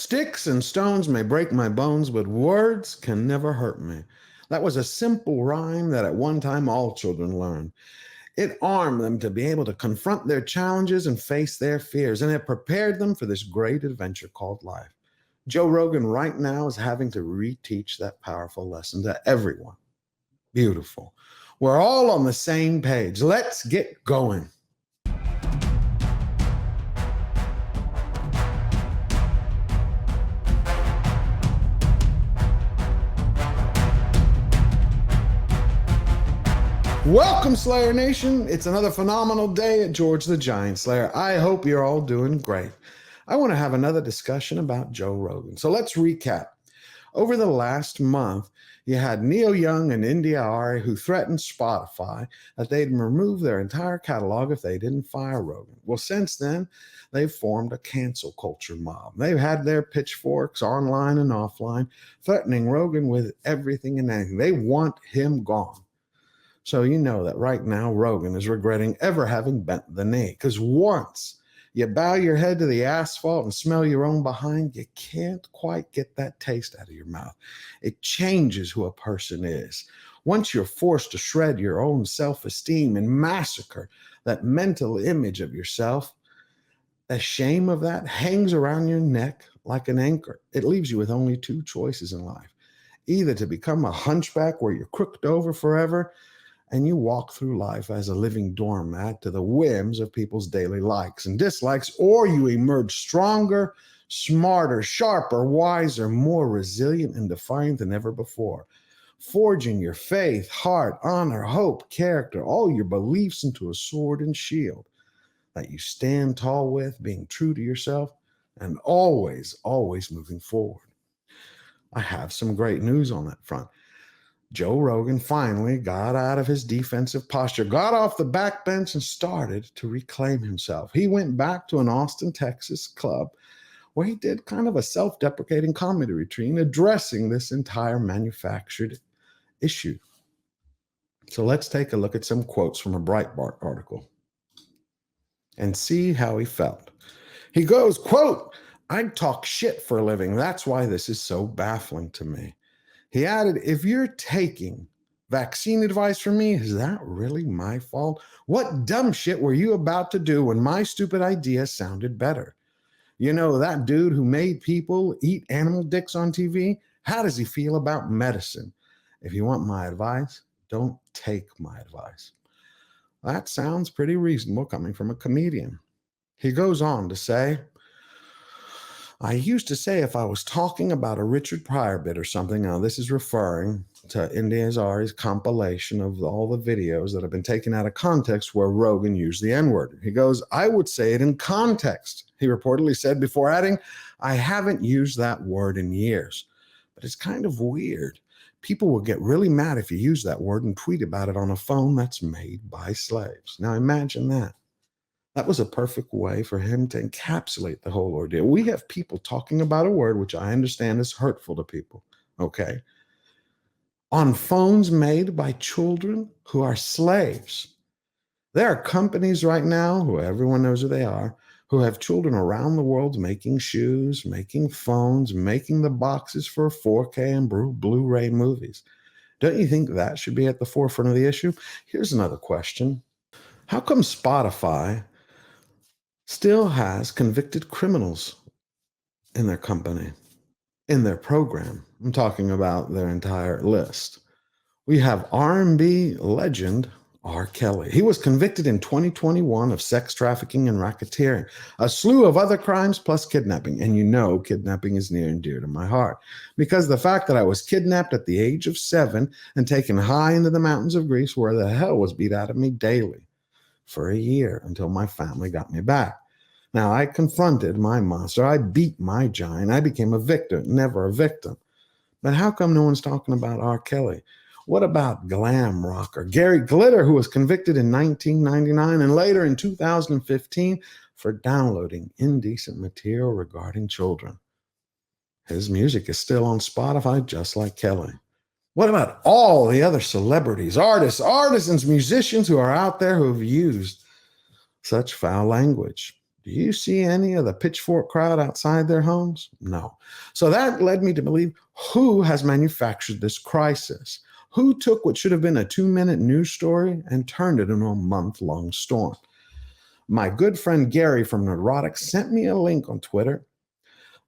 Sticks and stones may break my bones, but words can never hurt me. That was a simple rhyme that at one time all children learned. It armed them to be able to confront their challenges and face their fears, and it prepared them for this great adventure called life. Joe Rogan right now is having to reteach that powerful lesson to everyone. Beautiful. We're all on the same page. Let's get going. Welcome, Slayer Nation. It's another phenomenal day at George the Giant Slayer. I hope you're all doing great. I want to have another discussion about Joe Rogan. So let's recap. Over the last month, you had Neil Young and India Ari who threatened Spotify that they'd remove their entire catalog if they didn't fire Rogan. Well, since then, they've formed a cancel culture mob. They've had their pitchforks online and offline, threatening Rogan with everything and anything. They want him gone. So you know that right now Rogan is regretting ever having bent the knee, because once you bow your head to the asphalt and smell your own behind, you can't quite get that taste out of your mouth. It changes who a person is. Once you're forced to shred your own self-esteem and massacre that mental image of yourself, the shame of that hangs around your neck like an anchor. It leaves you with only two choices in life: either to become a hunchback where you're crooked over forever, and you walk through life as a living doormat to the whims of people's daily likes and dislikes, or you emerge stronger, smarter, sharper, wiser, more resilient and defiant than ever before, forging your faith, heart, honor, hope, character, all your beliefs into a sword and shield that you stand tall with, being true to yourself and always, always moving forward. I have some great news on that front. Joe Rogan finally got out of his defensive posture, got off the backbench, and started to reclaim himself. He went back to an Austin, Texas club where he did kind of a self-deprecating comedy routine addressing this entire manufactured issue. So let's take a look at some quotes from a Breitbart article and see how he felt. He goes, quote, "I talk shit for a living. That's why this is so baffling to me." He added, "If you're taking vaccine advice from me, is that really my fault? What dumb shit were you about to do when my stupid idea sounded better? You know, that dude who made people eat animal dicks on TV, how does he feel about medicine? If you want my advice, don't take my advice." That sounds pretty reasonable coming from a comedian. He goes on to say, "I used to say if I was talking about a Richard Pryor bit or something," now this is referring to India Ari's compilation of all the videos that have been taken out of context where Rogan used the N-word. He goes, "I would say it in context," he reportedly said, before adding, "I haven't used that word in years. But it's kind of weird. People will get really mad if you use that word and tweet about it on a phone that's made by slaves." Now imagine that. That was a perfect way for him to encapsulate the whole ordeal. We have people talking about a word which I understand is hurtful to people, okay, on phones made by children who are slaves. There are companies right now, who everyone knows who they are, who have children around the world making shoes, making phones, making the boxes for 4K and Blu-ray movies. Don't you think that should be at the forefront of the issue? Here's another question. How come Spotify still has convicted criminals in their company, in their program? I'm talking about their entire list. We have R&B legend R. Kelly. He was convicted in 2021 of sex trafficking and racketeering, a slew of other crimes plus kidnapping. And you know, kidnapping is near and dear to my heart, because the fact that I was kidnapped at the age of 7 and taken high into the mountains of Greece, where the hell was beat out of me daily for a year until my family got me back. Now, I confronted my monster. I beat my giant. I became a victor, never a victim. But how come no one's talking about R. Kelly? What about glam rocker Gary Glitter, who was convicted in 1999 and later in 2015 for downloading indecent material regarding children? His music is still on Spotify, just like Kelly. What about all the other celebrities, artists, artisans, musicians who are out there who have used such foul language? Do you see any of the pitchfork crowd outside their homes? No. So that led me to believe, who has manufactured this crisis? Who took what should have been a 2-minute news story and turned it into a month-long storm? My good friend Gary from Neurotic sent me a link on Twitter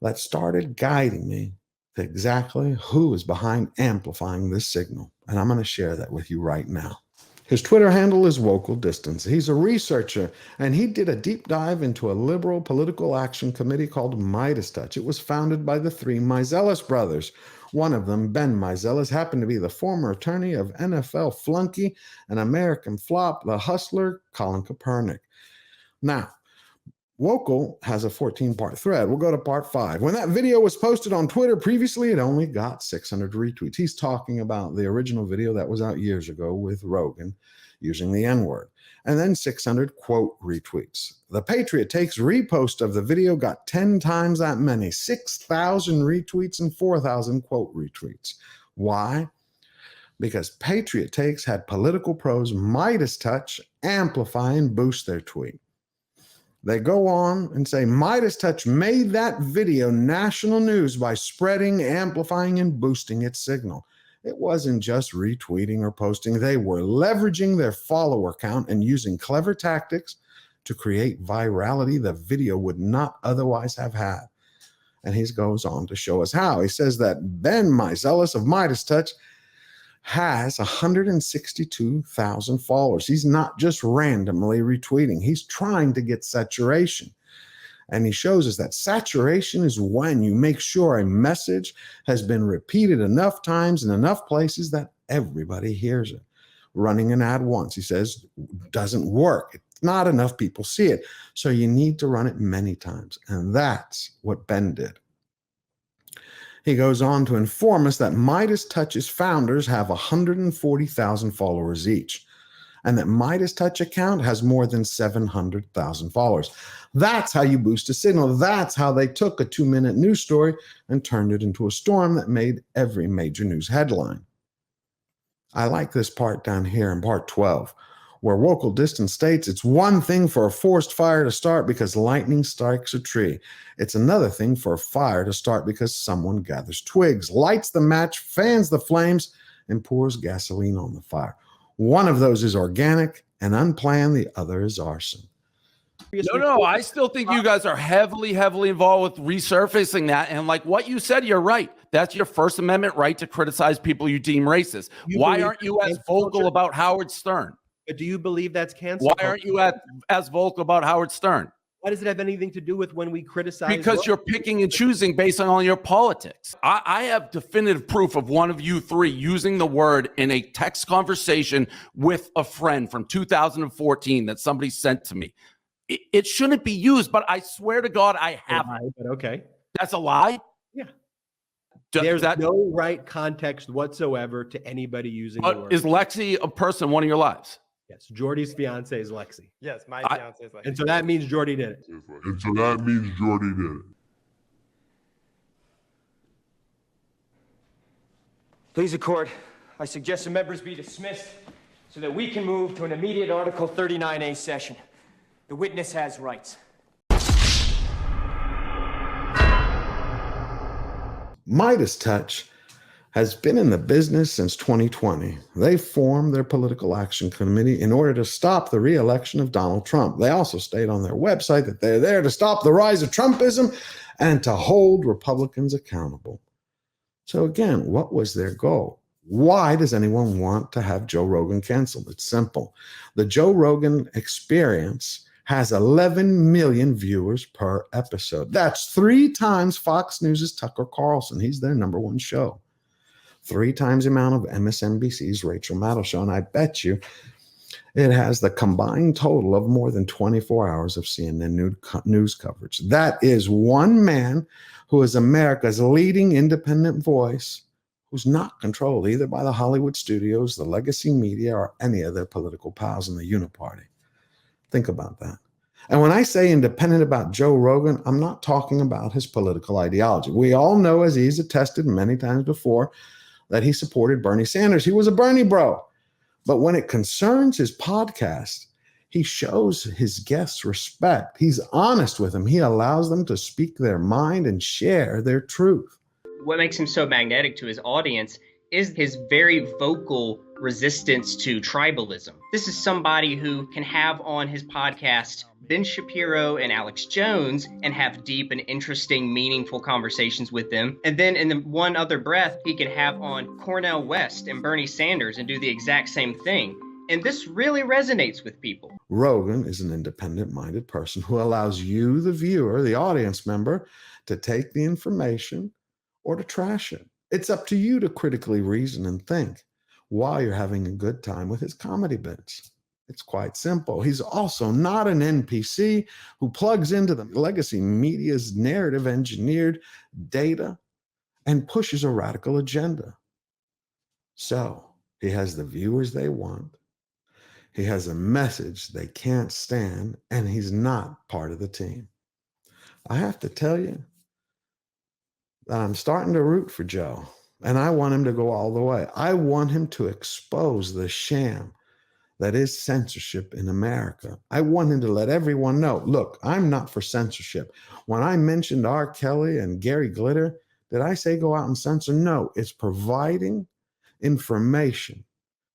that started guiding me to exactly who is behind amplifying this signal. And I'm going to share that with you right now. His Twitter handle is Vocal Distance. He's a researcher, and he did a deep dive into a liberal political action committee called MeidasTouch. It was founded by the 3 Meiselas brothers. One of them, Ben Meiselas, happened to be the former attorney of NFL flunky and American flop, the hustler, Colin Kaepernick. Now, Vocal has a 14-part thread. We'll go to part 5. When that video was posted on Twitter previously, it only got 600 retweets. He's talking about the original video that was out years ago with Rogan using the N-word. And then 600 quote retweets. The Patriot Takes repost of the video got 10 times that many, 6,000 retweets and 4,000 quote retweets. Why? Because Patriot Takes had political pros MeidasTouch amplify and boost their tweet. They go on and say, MeidasTouch made that video national news by spreading, amplifying, and boosting its signal. It wasn't just retweeting or posting. They were leveraging their follower count and using clever tactics to create virality the video would not otherwise have had. And he goes on to show us how. He says that Ben Meiselas of MeidasTouch has 162,000 followers. He's not just randomly retweeting. He's trying to get saturation. And he shows us that saturation is when you make sure a message has been repeated enough times in enough places that everybody hears it. Running an ad once, he says, doesn't work. It's not enough people see it. So you need to run it many times. And that's what Ben did. He goes on to inform us that MeidasTouch's founders have 140,000 followers each, and that MeidasTouch account has more than 700,000 followers. That's how you boost a signal. That's how they took a 2-minute news story and turned it into a storm that made every major news headline. I like this part down here in part 12, where Vocal Distance states it's one thing for a forest fire to start because lightning strikes a tree. It's another thing for a fire to start because someone gathers twigs, lights the match, fans the flames, and pours gasoline on the fire. One of those is organic and unplanned. The other is arson. No, I still think you guys are heavily involved with resurfacing that. And like what you said, you're right. That's your First Amendment right to criticize people you deem racist. Why aren't you as vocal about Howard Stern? Do you believe that's canceled? Why aren't you as vocal about Howard Stern? Why does it have anything to do with when we criticize? Because you're picking and choosing based on all your politics. I have definitive proof of one of you 3 using the word in a text conversation with a friend from 2014 that somebody sent to me. It shouldn't be used, but I swear to God, I haven't. But okay. That's a lie? Yeah. There's no right context whatsoever to anybody using the word. Is Lexi a person in one of your lives? Yes, Jordy's fiance is Lexi. Yes, my fiance is Lexi. And so that means Jordy did it. Please, the court, I suggest the members be dismissed so that we can move to an immediate Article 39A session. The witness has rights. MeidasTouch has been in the business since 2020. They formed their political action committee in order to stop the re-election of Donald Trump. They also state on their website that they're there to stop the rise of Trumpism and to hold Republicans accountable. So again, what was their goal? Why does anyone want to have Joe Rogan canceled? It's simple. The Joe Rogan Experience has 11 million viewers per episode. That's 3 times Fox News' Tucker Carlson. He's their #1 show. 3 times the amount of MSNBC's Rachel Maddow show. And I bet you it has the combined total of more than 24 hours of CNN news coverage. That is one man who is America's leading independent voice, who's not controlled either by the Hollywood studios, the legacy media, or any of their political pals in the Uniparty. Think about that. And when I say independent about Joe Rogan, I'm not talking about his political ideology. We all know, as he's attested many times before, that he supported Bernie Sanders. He was a Bernie bro. But when it concerns his podcast, He shows his guests respect. He's honest with them. He allows them to speak their mind and share their truth. What makes him so magnetic to his audience is his very vocal resistance to tribalism. This is somebody who can have on his podcast Ben Shapiro and Alex Jones and have deep and interesting, meaningful conversations with them. And then in the one other breath, he can have on Cornel West and Bernie Sanders and do the exact same thing. And this really resonates with people. Rogan is an independent-minded person who allows you, the viewer, the audience member, to take the information or to trash it. It's up to you to critically reason and think while you're having a good time with his comedy bits. It's quite simple. He's also not an NPC who plugs into the legacy media's narrative engineered data and pushes a radical agenda. So he has the viewers they want. He has a message they can't stand, and he's not part of the team. I have to tell you that I'm starting to root for Joe, and I want him to go all the way. I want him to expose the sham that is censorship in America. I want him to let everyone know, look, I'm not for censorship. When I mentioned R. Kelly and Gary Glitter, did I say go out and censor? No, it's providing information.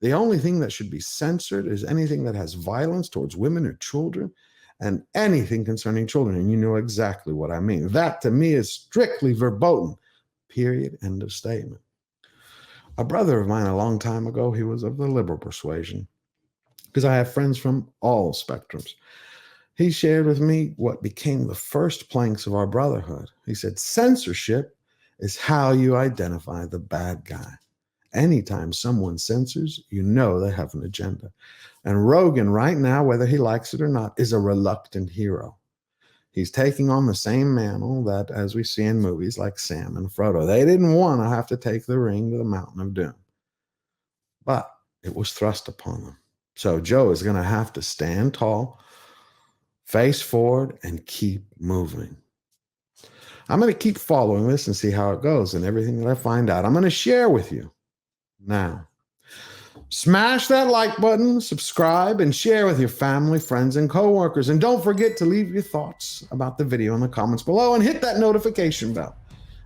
The only thing that should be censored is anything that has violence towards women or children and anything concerning children. And you know exactly what I mean. That to me is strictly verboten, period, end of statement. A brother of mine a long time ago, he was of the liberal persuasion, because I have friends from all spectrums. He shared with me what became the first planks of our brotherhood. He said, censorship is how you identify the bad guy. Anytime someone censors, you know they have an agenda. And Rogan right now, whether he likes it or not, is a reluctant hero. He's taking on the same mantle that, as we see in movies like Sam and Frodo, they didn't want to have to take the ring to the mountain of doom. But it was thrust upon them. So Joe is going to have to stand tall, face forward, and keep moving. I'm going to keep following this and see how it goes, and everything that I find out, I'm going to share with you. Now, smash that like button, subscribe, and share with your family, friends, and coworkers. And don't forget to leave your thoughts about the video in the comments below and hit that notification bell.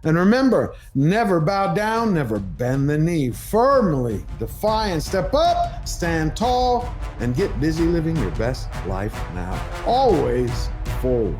And remember, never bow down, never bend the knee. Firmly defy and step up, stand tall, and get busy living your best life now. Always forward.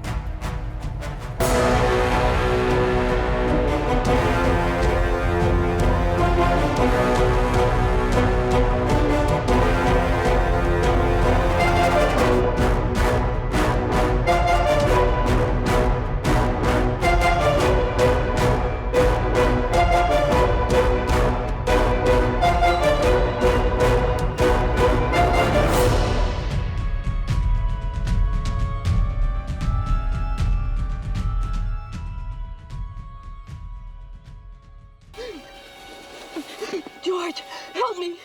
George, help me!